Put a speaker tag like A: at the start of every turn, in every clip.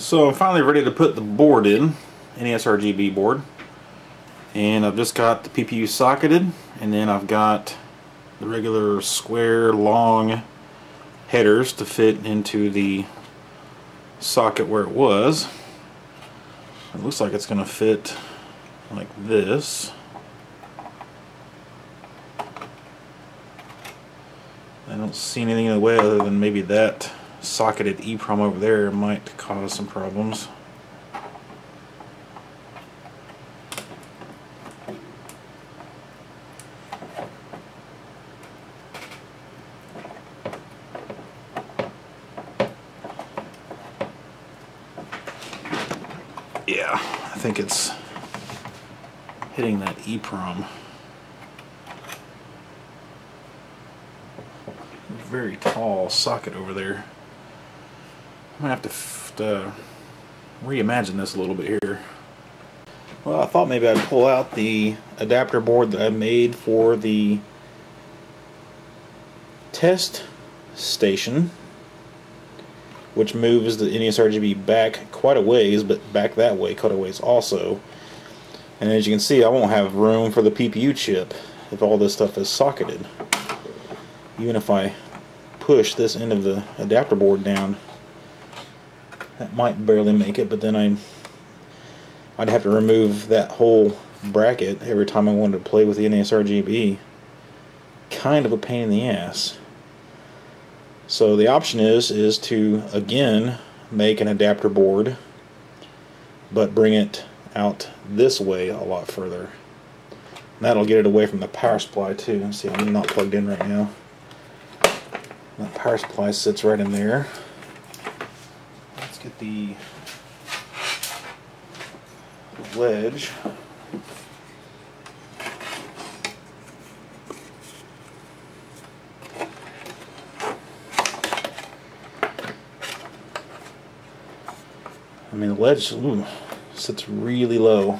A: So I'm finally ready to put the board in, NESRGB board, and I've just got the PPU socketed, and then I've got the regular square long headers to fit into the socket where it was. It looks like it's going to fit like this. I don't see anything in the way other than maybe that socketed EEPROM over there might cause some problems. Yeah, I think it's hitting that EEPROM. Very tall socket over there. I'm gonna have to reimagine this a little bit here. Well, I thought maybe I'd pull out the adapter board that I made for the test station, which moves the NESRGB back quite a ways, but back that way quite a ways also. And as you can see, I won't have room for the PPU chip if all this stuff is socketed. Even if I push this end of the adapter board down, that might barely make it, but then I'd have to remove that whole bracket every time I wanted to play with the NESRGB. Kind of a pain in the ass. So the option is to again make an adapter board, but bring it out this way a lot further. And that'll get it away from the power supply too. See, I'm not plugged in right now. That power supply sits right in there. Let's get the ledge. I mean, the ledge sits really low.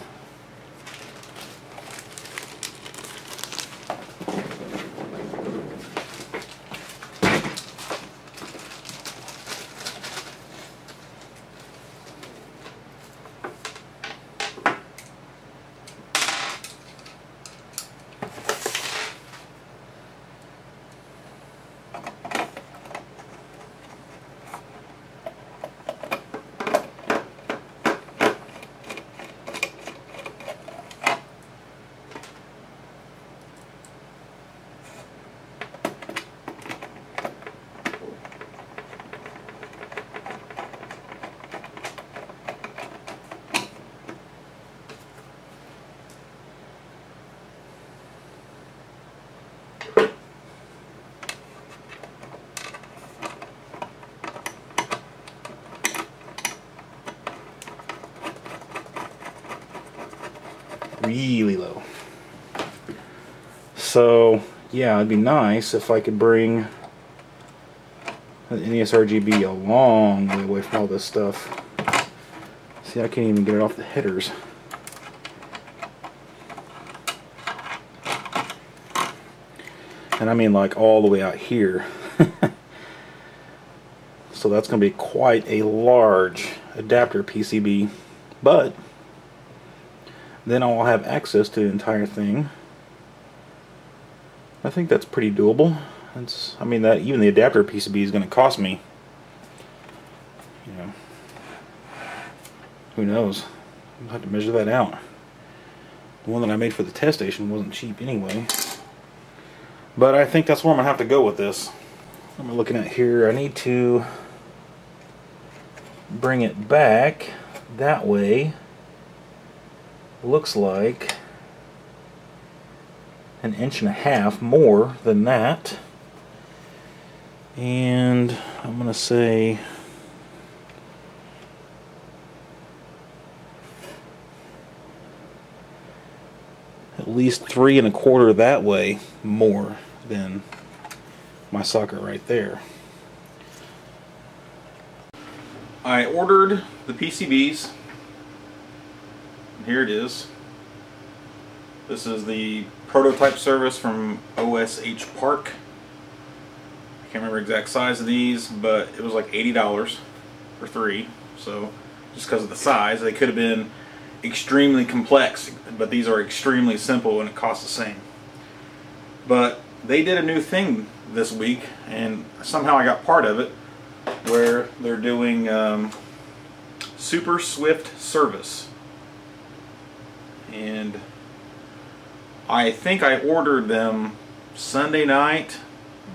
A: Really low. So yeah, it'd be nice if I could bring the NESRGB a long way away from all this stuff. See, I can't even get it off the headers. And I mean like all the way out here. So that's going to be quite a large adapter PCB, but then I'll have access to the entire thing. I think that's pretty doable. I mean, that even the adapter PCB is going to cost me, you know, who knows? I'll have to measure that out. The one that I made for the test station wasn't cheap anyway. But I think that's where I'm going to have to go with this. What I'm looking at here, I need to bring it back that way. Looks like 1.5 inches more than that, and I'm gonna say at least 3 1/4 that way more than my socket right there. I ordered the PCBs. Here it is. This is the prototype service from OSH Park. I can't remember exact size of these, but it was like $80 for 3. So just because of the size. They could have been extremely complex, but these are extremely simple and it costs the same. But they did a new thing this week, and somehow I got part of it, where they're doing super swift service. And I think I ordered them Sunday night,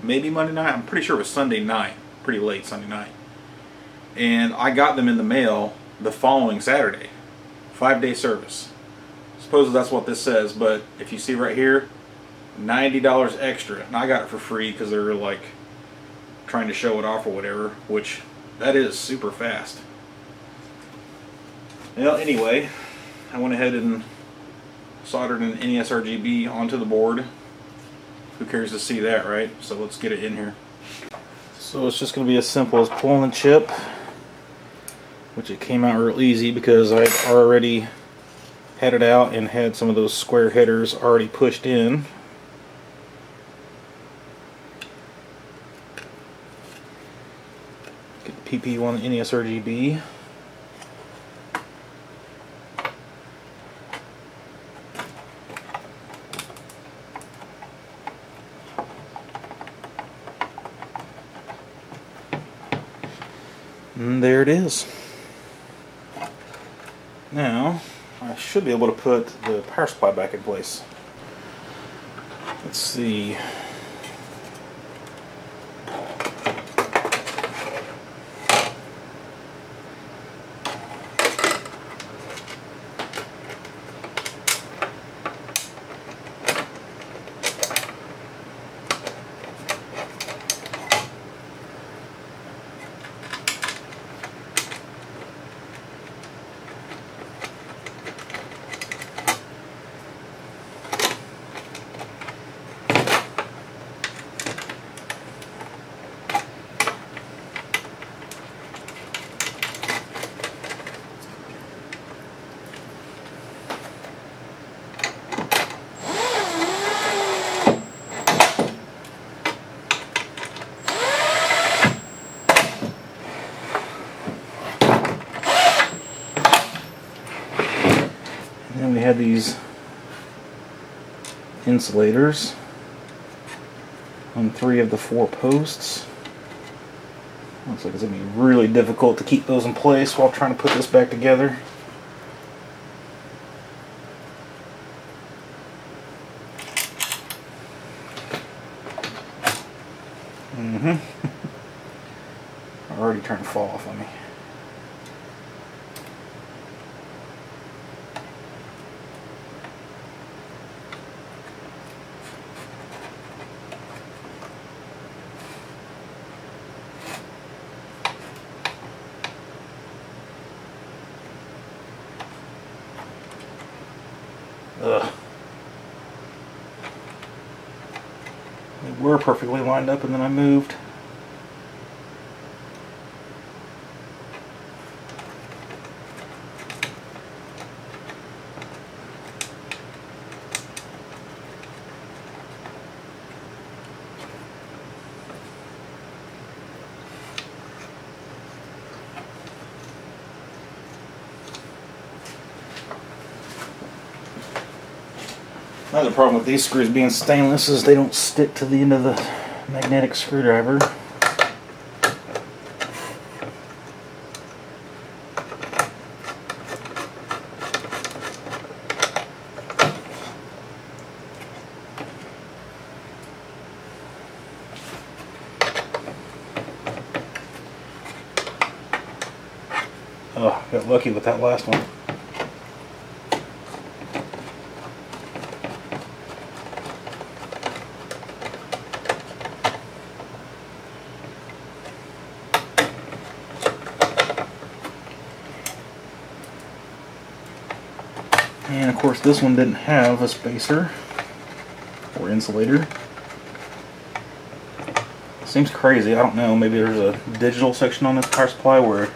A: maybe Monday night. I'm pretty sure it was Sunday night, pretty late Sunday night. And I got them in the mail the following Saturday. 5-day service. Suppose that's what this says, but if you see right here, $90 extra. And I got it for free because they're like trying to show it off or whatever, which that is super fast. Well, anyway, I went ahead and soldered an NESRGB onto the board. Who cares to see that, right? So let's get it in here. So it's just going to be as simple as pulling the chip, which it came out real easy because I'd already had it out and had some of those square headers already pushed in. Get the pt1 NESRGB. And there it is. Now, I should be able to put the power supply back in place. Let's see. And we have these insulators on 3 of the 4 posts. Looks like it's going to be really difficult to keep those in place while trying to put this back together. Already trying to fall off on me. Ugh. They were perfectly lined up and then I moved. Another problem with these screws being stainless is they don't stick to the end of the magnetic screwdriver. Oh, got lucky with that last one. And of course this one didn't have a spacer or insulator. Seems crazy, I don't know, maybe there's a digital section on this power supply where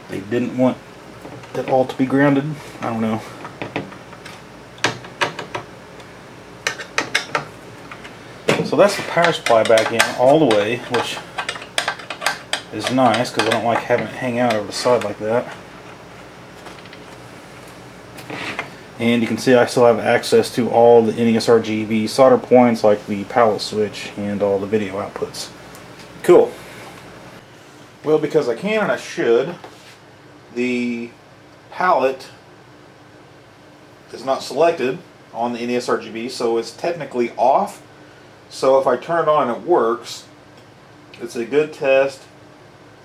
A: they didn't want it all to be grounded. I don't know. So that's the power supply back in all the way, which is nice because I don't like having it hang out over the side like that. And you can see I still have access to all the NESRGB solder points, like the palette switch and all the video outputs. Cool. Well, because I can and I should, the palette is not selected on the NESRGB, so it's technically off. So if I turn it on and it works, it's a good test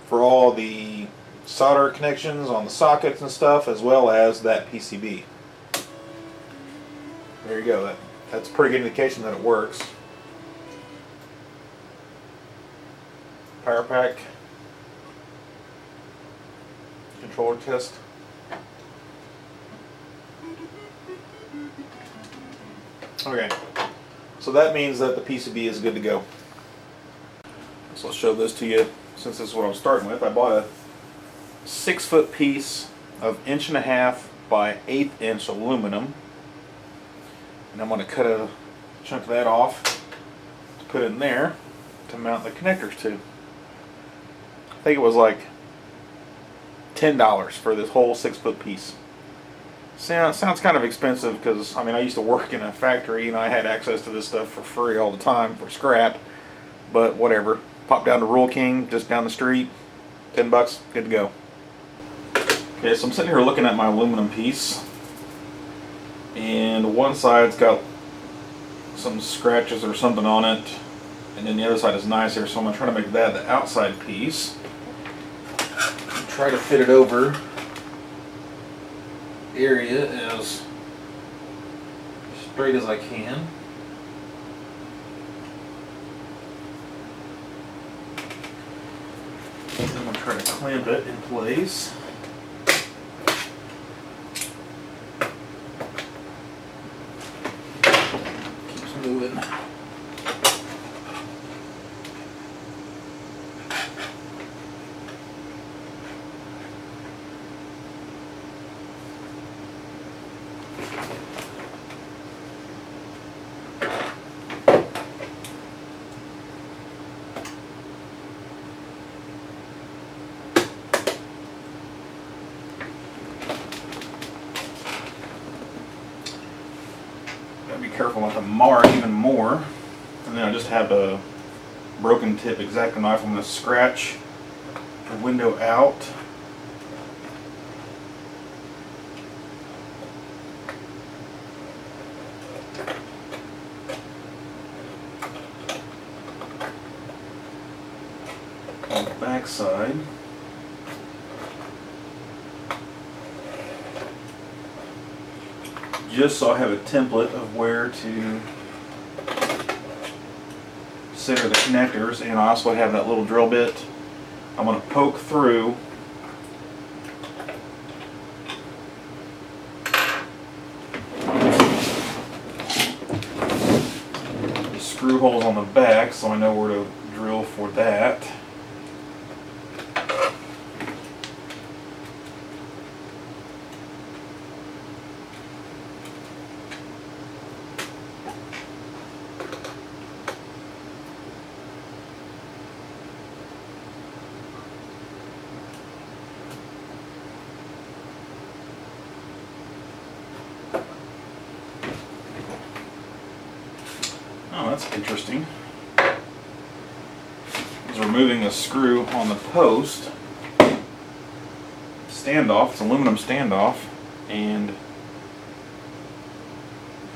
A: for all the solder connections on the sockets and stuff, as well as that PCB. There you go. That's a pretty good indication that it works. Power pack controller test. Okay, so that means that the PCB is good to go. So I'll show this to you since this is what I'm starting with. I bought a 6-foot piece of 1.5" by 1/8" aluminum, and I'm going to cut a chunk of that off to put in there to mount the connectors to. I think it was like $10 for this whole 6-foot piece. Sounds kind of expensive because, I mean, I used to work in a factory and I had access to this stuff for free all the time for scrap, but whatever. Pop down to Rural King, just down the street, $10, good to go. Okay, so I'm sitting here looking at my aluminum piece, and one side's got some scratches or something on it, and then the other side is nice here, so I'm going to try to make that the outside piece. Try to fit it over the area as straight as I can. Then I'm going to try to clamp it in place. Keeps moving. Be careful not to mar even more. And then I just have a broken tip X-Acto knife. I'm going to scratch the window out. On the back side. Just so I have a template of where to center the connectors, and I also have that little drill bit. I'm going to poke through the screw holes on the back so I know where to drill for that. Oh, that's interesting. Is removing a screw on the post standoff. It's an aluminum standoff, and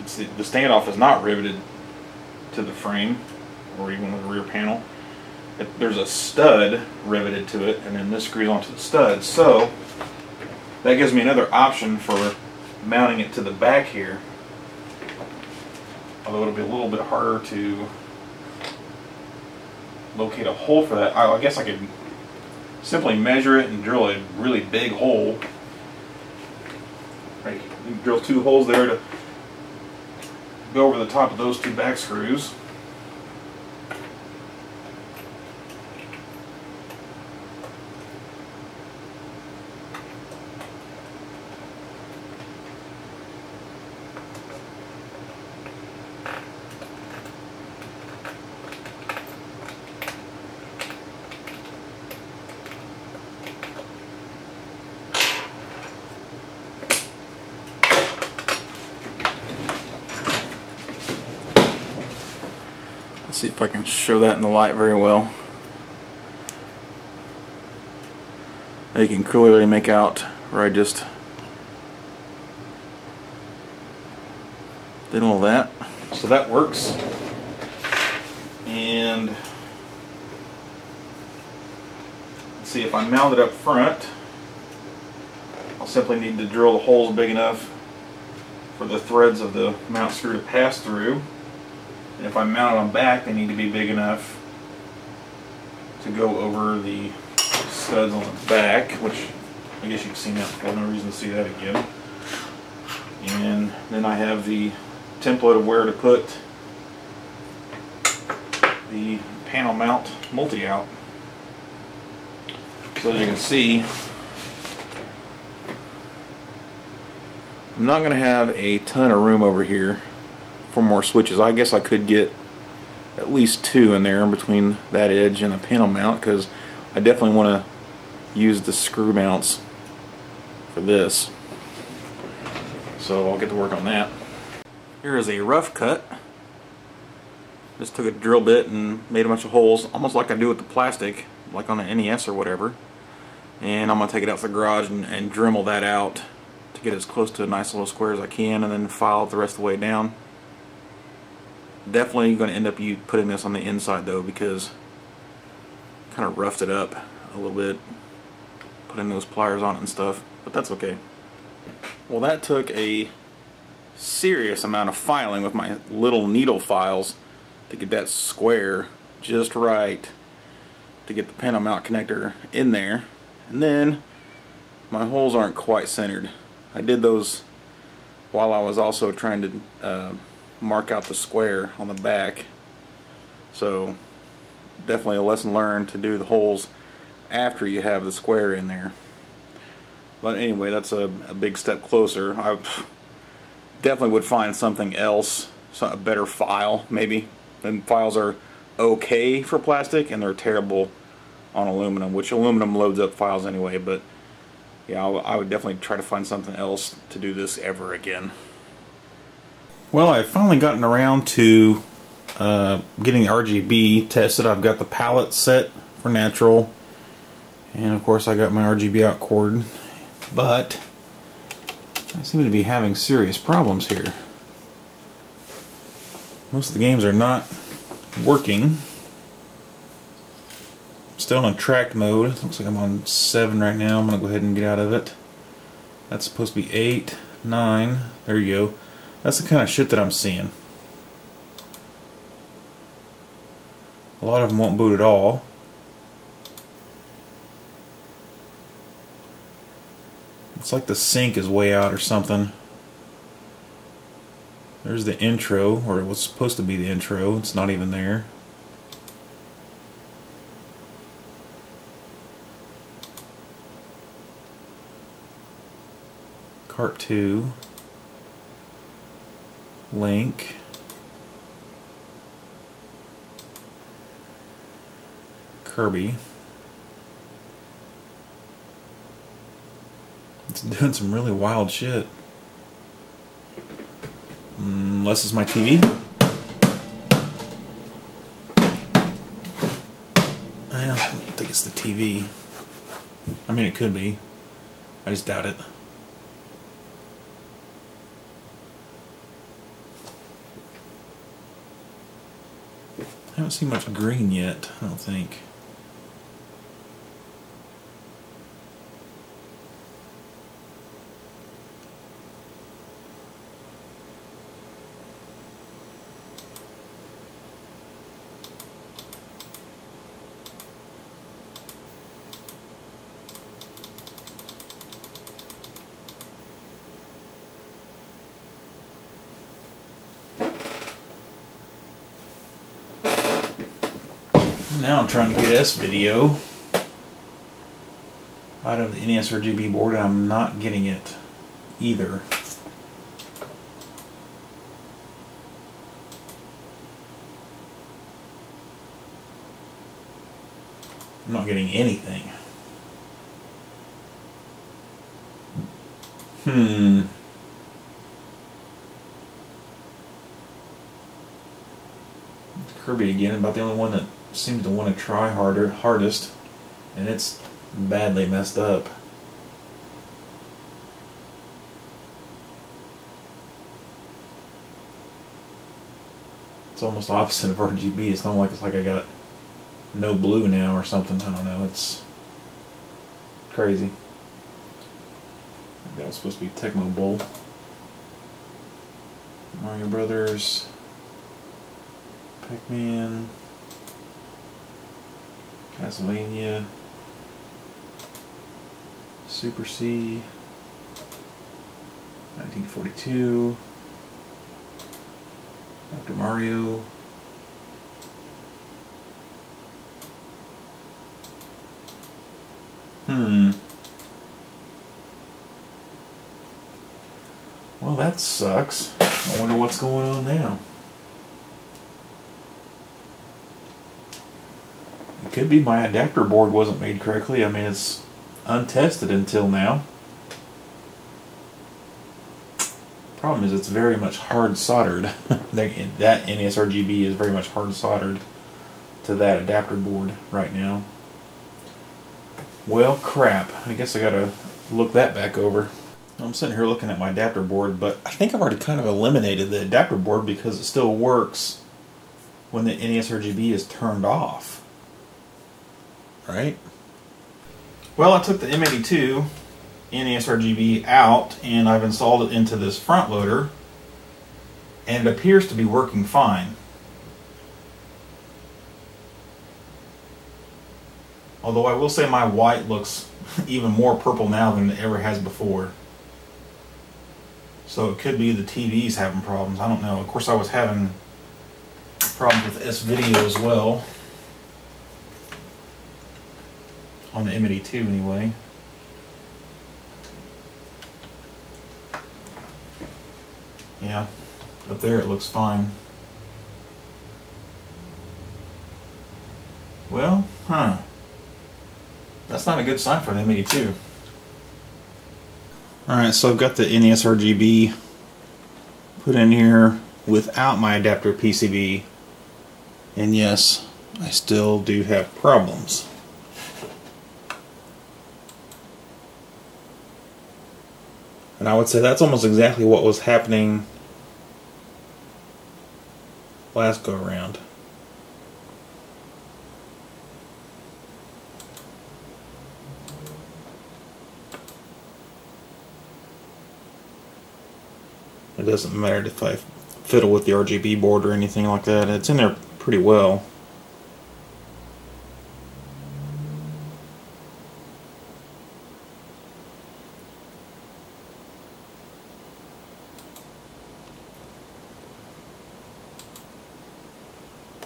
A: the standoff is not riveted to the frame or even the rear panel. There's a stud riveted to it, and then this screws onto the stud. So that gives me another option for mounting it to the back here. Although it'll be a little bit harder to locate a hole for that. I guess I could simply measure it and drill a really big hole. Right, you can drill 2 holes there to go over the top of those 2 back screws. see if I can show that in the light very well. You can clearly make out where I just did all that. So that works. And let's see, if I mount it up front, I'll simply need to drill the holes big enough for the threads of the mount screw to pass through. And if I mount it on back, they need to be big enough to go over the studs on the back, which I guess you've seen that before, no reason to see that again. And then I have the template of where to put the panel mount multi-out. So as you can see, I'm not going to have a ton of room over here for more switches. I guess I could get at least 2 in there in between that edge and the panel mount, because I definitely want to use the screw mounts for this. So I'll get to work on that. Here is a rough cut. Just took a drill bit and made a bunch of holes, almost like I do with the plastic, like on an NES or whatever. And I'm going to take it out to the garage and Dremel that out to get as close to a nice little square as I can, and then file it the rest of the way down. Definitely going to end up putting this on the inside though, because I kind of roughed it up a little bit, putting those pliers on it and stuff, but that's okay. Well, that took a serious amount of filing with my little needle files to get that square just right, to get the panel mount connector in there. And then my holes aren't quite centered. I did those while I was also trying to mark out the square on the back. So definitely a lesson learned to do the holes after you have the square in there. But anyway, that's a big step closer. I definitely would find something else, a better file maybe. And files are okay for plastic and they're terrible on aluminum, which aluminum loads up files anyway. But yeah, I would definitely try to find something else to do this ever again. Well, I've finally gotten around to getting the RGB tested. I've got the palette set for natural, and of course I got my RGB out cord, but I seem to be having serious problems here. Most of the games are not working. I'm still in track mode. Looks like I'm on 7 right now. I'm going to go ahead and get out of it. That's supposed to be 8, 9. There you go. That's the kind of shit that I'm seeing. A lot of them won't boot at all. It's like the sync is way out or something. There's the intro, or it was supposed to be the intro. It's not even there. Cart 2. Link. Kirby. It's doing some really wild shit. Unless it's my TV. I don't think it's the TV. I mean, it could be. I just doubt it. I haven't seen much green yet, I don't think. Now I'm trying to get S-video out of the NESRGB board, and I'm not getting it either. I'm not getting anything. It's Kirby again, about the only one that seems to want to try hardest, and it's badly messed up. It's almost opposite of RGB. It's not like I got no blue now or something. I don't know. It's crazy. That was supposed to be Tecmo Bowl. Mario Brothers. Pac-Man. Castlevania. Super C. 1942. Dr. Mario. Well, that sucks. I wonder what's going on now. It could be my adapter board wasn't made correctly. I mean, it's untested until now. Problem is, it's very much hard soldered. That NESRGB is very much hard soldered to that adapter board right now. Well, crap. I guess I gotta look that back over. I'm sitting here looking at my adapter board, but I think I've already kind of eliminated the adapter board because it still works when the NESRGB is turned off. Right? Well, I took the M82 NESRGB out and I've installed it into this front loader, and it appears to be working fine. Although I will say my white looks even more purple now than it ever has before. So it could be the TV's having problems. I don't know. Of course, I was having problems with S-Video as well. On the M82 anyway. Yeah, up there it looks fine. Well, that's not a good sign for the M82. Alright, so I've got the NESRGB put in here without my adapter PCB. And yes, I still do have problems. And I would say that's almost exactly what was happening last go around. It doesn't matter if I fiddle with the RGB board or anything like that. It's in there pretty well.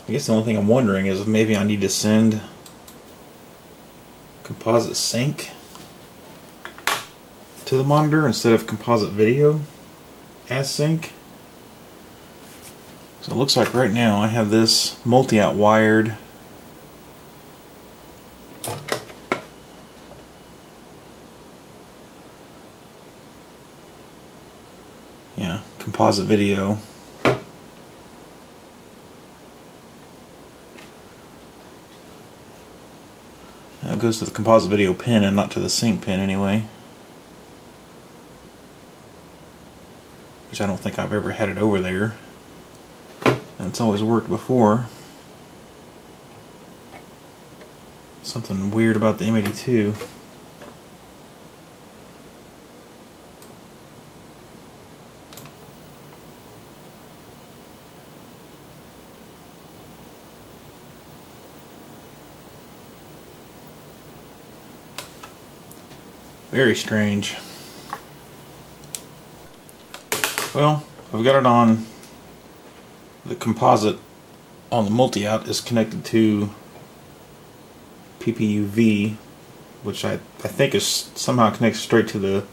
A: I guess the only thing I'm wondering is if maybe I need to send composite sync to the monitor instead of composite video as sync. So it looks like right now I have this multi-out wired. Yeah, composite video. It goes to the composite video pin and not to the sync pin anyway. Which I don't think I've ever had it over there. And it's always worked before. Something weird about the M82. Very strange. Well, I've got it on. The composite on the multi-out is connected to PPU-V, which I think is somehow connected straight to the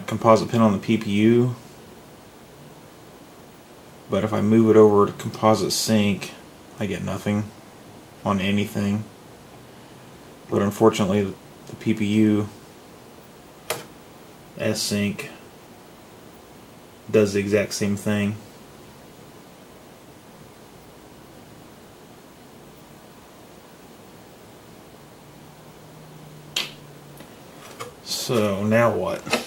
A: composite pin on the PPU. But if I move it over to composite sync, I get nothing on anything. But unfortunately, the PPU S-Sync does the exact same thing. So now what?